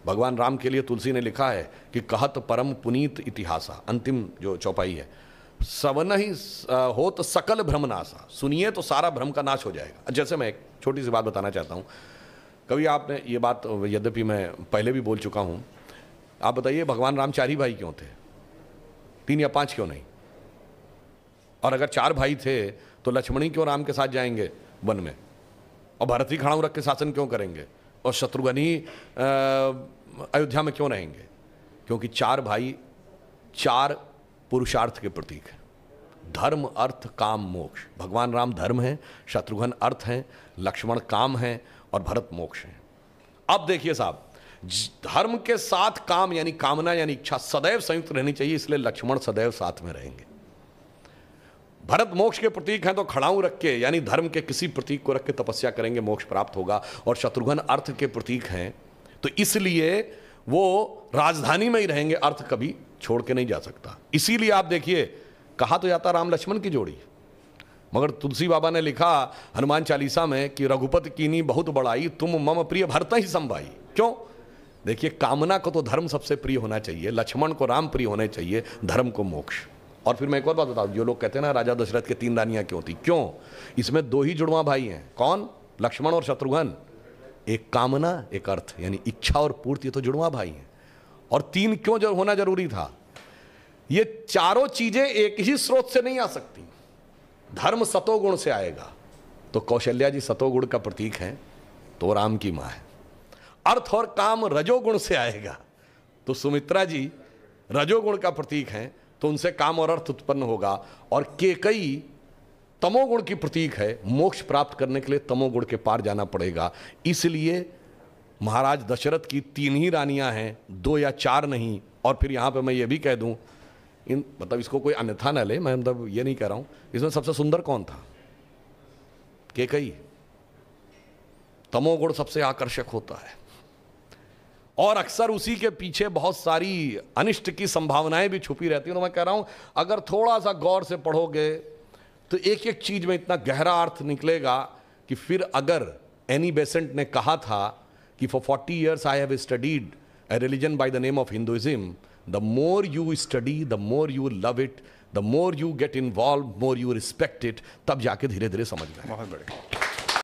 भगवान राम के लिए तुलसी ने लिखा है कि कहत परम पुनीत इतिहासा, अंतिम जो चौपाई है, सवन ही हो तो सकल भ्रम नासा, सुनिए तो सारा भ्रम का नाश हो जाएगा। जैसे मैं एक छोटी सी बात बताना चाहता हूँ, कभी आपने ये बात, यद्यपि मैं पहले भी बोल चुका हूँ, आप बताइए भगवान राम 4 ही भाई क्यों थे, 3 या 5 क्यों नहीं? और अगर 4 भाई थे तो लक्ष्मण ही क्यों राम के साथ जाएंगे वन में, और भरत ही खड़ाऊ रख के शासन क्यों करेंगे, और शत्रुघ्न ही अयोध्या में क्यों रहेंगे? क्योंकि 4 भाई 4 पुरुषार्थ के प्रतीक हैं, धर्म अर्थ काम मोक्ष। भगवान राम धर्म है, शत्रुघ्न अर्थ हैं, लक्ष्मण काम है और भरत मोक्ष है। अब देखिए साहब, धर्म के साथ काम यानी कामना यानी इच्छा सदैव संयुक्त रहनी चाहिए, इसलिए लक्ष्मण सदैव साथ में रहेंगे। भरत मोक्ष के प्रतीक हैं तो खड़ाऊ रख के यानी धर्म के किसी प्रतीक को रख के तपस्या करेंगे, मोक्ष प्राप्त होगा। और शत्रुघ्न अर्थ के प्रतीक हैं तो इसलिए वो राजधानी में ही रहेंगे, अर्थ कभी छोड़ के नहीं जा सकता। इसीलिए आप देखिए, कहा तो जाता राम लक्ष्मण की जोड़ी, मगर तुलसी बाबा ने लिखा हनुमान चालीसा में कि रघुपति कीनी बहुत बड़ाई, तुम मम प्रिय भरत ही संभाई। क्यों? देखिए, कामना को तो धर्म सबसे प्रिय होना चाहिए, लक्ष्मण को राम प्रिय होने चाहिए, धर्म को मोक्ष। और फिर मैं एक और बात बताऊं, जो लोग कहते हैं ना राजा दशरथ के 3 रानियां क्यों थी, क्यों? इसमें 2 ही जुड़वा भाई हैं, कौन? लक्ष्मण और शत्रुघ्न। एक कामना एक अर्थ यानी इच्छा और पूर्ति, तो जुड़वा भाई हैं। और 3 क्यों जो होना जरूरी था? ये चारों चीजें एक ही स्रोत से नहीं आ सकती। धर्म सतोगुण से आएगा तो कौशल्या जी सतोगुण का प्रतीक हैं, तो राम की मां है। अर्थ और काम रजोगुण से आएगा तो सुमित्रा जी रजोगुण का प्रतीक हैं, तो उनसे काम और अर्थ उत्पन्न होगा। और केकई तमोगुण की प्रतीक है, मोक्ष प्राप्त करने के लिए तमोगुण के पार जाना पड़ेगा। इसलिए महाराज दशरथ की 3 ही रानियां हैं, 2 या 4 नहीं। और फिर यहां पे मैं ये भी कह दूं, मतलब इसको कोई अन्यथा न ले, मैं मतलब ये नहीं कह रहा हूं, इसमें सबसे सुंदर कौन था? केकई। तमोगुण सबसे आकर्षक होता है और अक्सर उसी के पीछे बहुत सारी अनिष्ट की संभावनाएं भी छुपी रहती हैं। तो मैं कह रहा हूं, अगर थोड़ा सा गौर से पढ़ोगे तो एक एक चीज में इतना गहरा अर्थ निकलेगा कि फिर अगर एनी बेसेंट ने कहा था कि for 40 years I have studied a religion by the name of Hinduism, the more you study, the more you love it, the more you get involved, more you respect it, तब जाके धीरे धीरे समझ में। बहुत बढ़िया।